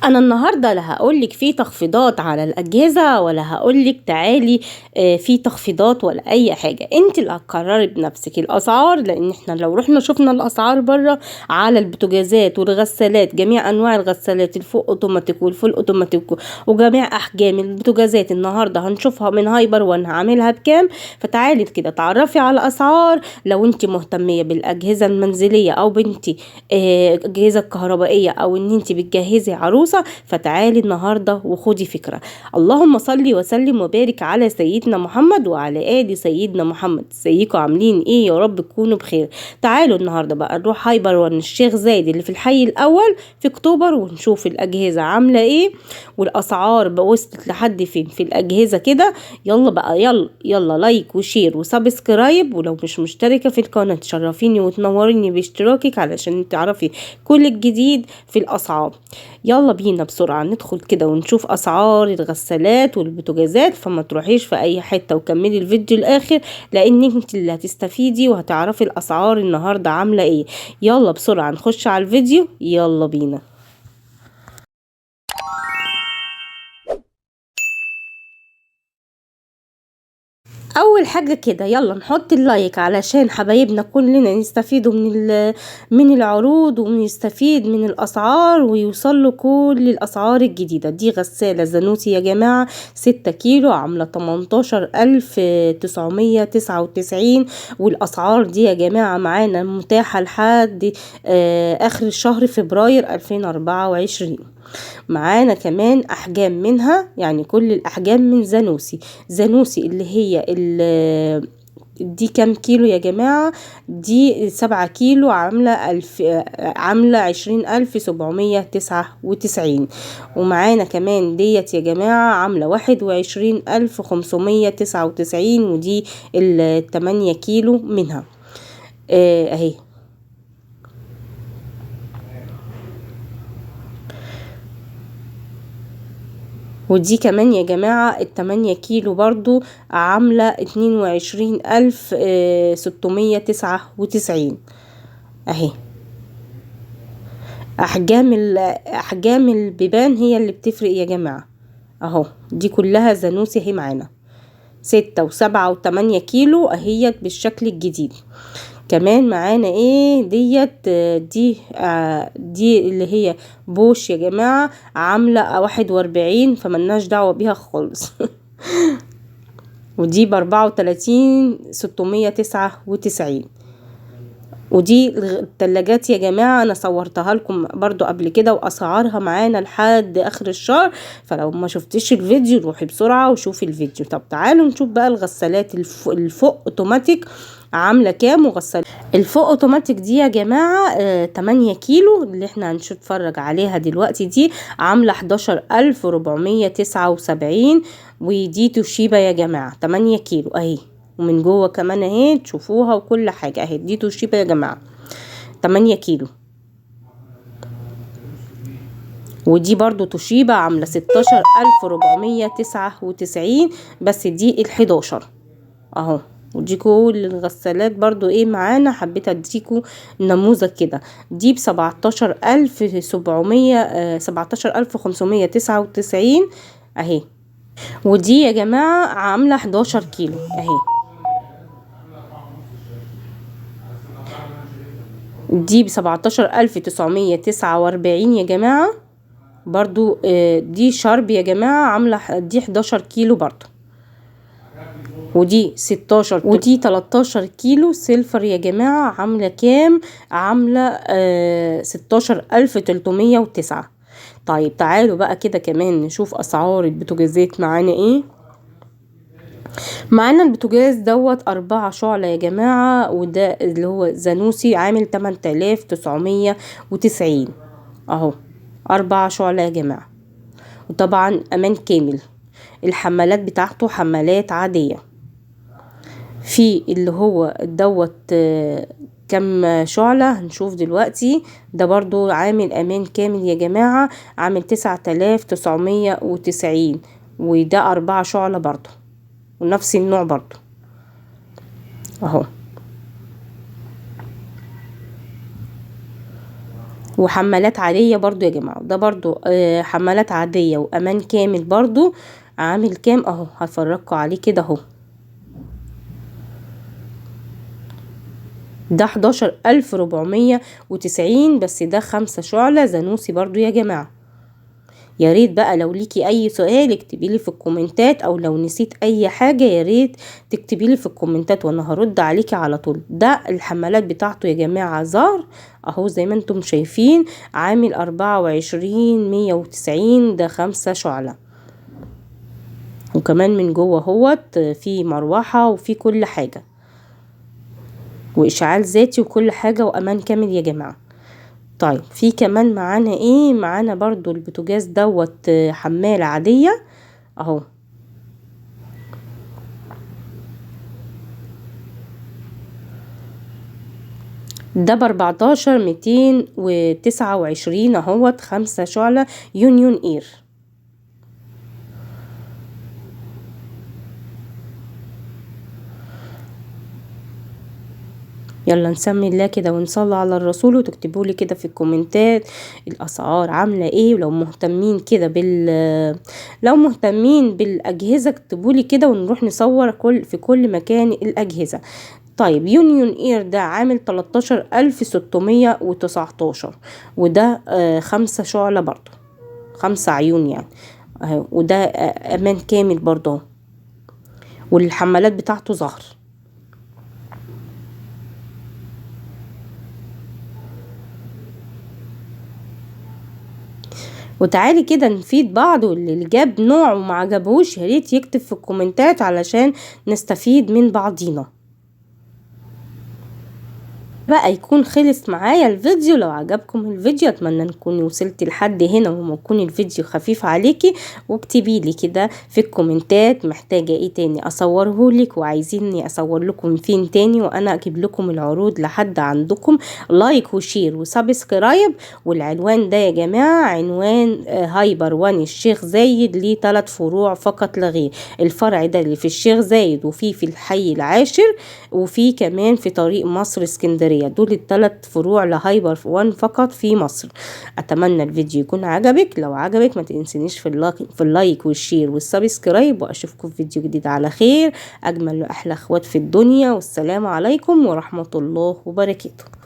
انا النهارده لا هقولك في تخفيضات على الاجهزه ولا هقولك تعالي في تخفيضات ولا اي حاجه. انت اللي هتقرري بنفسك الاسعار، لان احنا لو رحنا شفنا الاسعار بره على البوتاجازات والغسالات، جميع انواع الغسالات الفوق اوتوماتيك والفول اوتوماتيك وجميع احجام البوتاجازات النهارده هنشوفها من هايبر وانا هعملها بكام. فتعالي كده تعرفي على اسعار لو انت مهتميه بالاجهزه المنزليه او بنتي اجهزه كهربائيه او ان انت بتجهزي عروسه. فتعالي النهارده وخدي فكره. اللهم صلي وسلم وبارك على سيدنا محمد وعلى ال سيدنا محمد. ازيكم عاملين ايه؟ يا رب تكونوا بخير. تعالوا النهارده بقى نروح هايبر ون الشيخ زايد اللي في الحي الاول في اكتوبر ونشوف الاجهزه عامله ايه والاسعار بقى وصلت لحد فين في الاجهزه كده. يلا بقى يلا يلا لايك وشير وسبسكرايب، ولو مش مشتركه في القناه تشرفيني وتنوريني باشتراكك علشان تعرفي كل الجديد في الاسعار. يلا بينا بسرعة ندخل كده ونشوف اسعار الغسالات والبوتاجازات. فما تروحيش في اي حتة وكملي الفيديو الاخر، لان انت اللي هتستفيدي وهتعرفي الاسعار النهاردة عاملة ايه. يلا بسرعة نخش على الفيديو، يلا بينا. اول حاجه كده يلا نحط اللايك علشان حبايبنا كلنا نستفيدوا من العروض ونستفيد من الاسعار ويوصل له كل الاسعار الجديده. دي غساله زانوسي يا جماعه 6 كيلو عامله 18999، والاسعار دي يا جماعه معانا متاحه لحد اخر الشهر فبراير 2024. معانا كمان احجام منها، يعني كل الاحجام من زانوسي اللي هي دي كام كيلو يا جماعة؟ دي 7 كيلو عاملة 20799. ومعانا كمان ديت يا جماعة عاملة 21599، ودي 8 كيلو منها اهي. ودي كمان يا جماعة 8 كيلو برضو عاملة 22699 اهي. احجام البيبان هي اللي بتفرق يا جماعة اهو. دي كلها زانوسي اهي معانا 6 و7 و8 كيلو اهيت بالشكل الجديد. كمان معانا ايه ديت دي اللي هي بوش يا جماعة عاملة 41، فملناش دعوة بيها خالص. ودي ب34,699. ودي التلاجات يا جماعة انا صورتها لكم برضو قبل كده واسعارها معانا لحد اخر الشهر، فلو ما شفتيش الفيديو روحي بسرعة وشوفي الفيديو. طب تعالوا نشوف بقى الغسالات الفوق اوتوماتيك عاملة كام. وغسالة الفوق اوتوماتيك دي يا جماعة 8 كيلو اللي احنا هنتفرج عليها دلوقتي دي عاملة 11479. ودي توشيبا يا جماعة 8 كيلو اهي، ومن جوه كمان اهي تشوفوها وكل حاجة اهي. دي توشيبا يا جماعة 8 كيلو. ودي برضو توشيبا عاملة 16499، بس دي ال11 اهو. ودي كل الغسالات برضو ايه معانا، حبيت اديكوا نموذج كده. دي ب17599 اهي. ودي يا جماعة عاملة 11 كيلو اهي. دي ب17949 يا جماعة برضو دي شارب يا جماعة عاملة دي 11 كيلو برضو. ودي 16 ودي 13 كيلو سيلفر يا جماعة عاملة كام؟ عاملة 16309. طيب تعالوا بقى كده كمان نشوف اسعار البوتاجازات معانا ايه. معانا البوتاجاز دوت 4 شعلة يا جماعة، وده اللي هو زانوسي عامل 8990 اهو. 4 شعلة يا جماعة، وطبعا امان كامل. الحمالات بتاعته حمالات عادية. في اللي هو دوت كم شعلة هنشوف دلوقتي. ده برضو عامل امان كامل يا جماعة، عامل 9990، وده 4 شعلة برضو ونفس النوع برضو اهو. وحمالات عادية برضو يا جماعة، ده برضو حمالات عادية وامان كامل برضو. عامل كام اهو، هفرجكوا عليه كده اهو. ده 11490 بس، ده 5 شعلة زانوسي برضو يا جماعة. يا ريت بقى لو ليكي اي سؤال اكتبيلي في الكومنتات، او لو نسيت اي حاجة يا ريت تكتبيلي في الكومنتات وانا هرد عليكي على طول. ده الحمالات بتاعته يا جماعة زهر اهو زي ما انتم شايفين، عامل 24,190، ده 5 شعلة. وكمان من جوه اهوت في مروحة وفي كل حاجة، واشعال ذاتي وكل حاجة، وامان كامل يا جماعة. طيب في كمان معانا ايه، معانا برضو البوتاجاز دوت حمالة عادية اهو. ده ب14,229 اهوت، 5 شعلة يونيون اير. يلا نسمي الله كده ونصلي على الرسول، وتكتبوا لي كده في الكومنتات الاسعار عامله ايه. ولو مهتمين كده لو مهتمين بالاجهزه اكتبوا لي كده، ونروح نصور في كل مكان الاجهزه. طيب يونيون اير ده عامل 13,619، وده 5 شعلة برضو، 5 عيون يعني اهو. وده امان كامل برضو، والحمالات بتاعته زهر. وتعالي كده نفيد بعض، واللي جاب نوع وما عجبهوش يا ريت يكتب في الكومنتات علشان نستفيد من بعضينا. بقى يكون خلص معايا الفيديو. لو عجبكم الفيديو اتمنى نكون وصلت لحد هنا وما يكون الفيديو خفيف عليكي، واكتبي لي كده في الكومنتات محتاجة ايه تاني اصوره لك، وعايزيني اصور لكم فين تاني، وانا اجيب لكم العروض لحد عندكم. لايك وشير وسبسكرايب. والعنوان ده يا جماعة عنوان هايبر وان الشيخ زايد، ليه 3 فروع فقط لا غير. الفرع ده اللي في الشيخ زايد، وفي الحي العاشر، وفي كمان في طريق مصر اسكندرية. دول ال3 فروع لهايبر وان فقط في مصر. اتمنى الفيديو يكون عجبك. لو عجبك ما تنسينيش في اللايك والشير والسبسكرايب، واشوفكم في فيديو جديد على خير. اجمل واحلى اخوات في الدنيا، والسلام عليكم ورحمة الله وبركاته.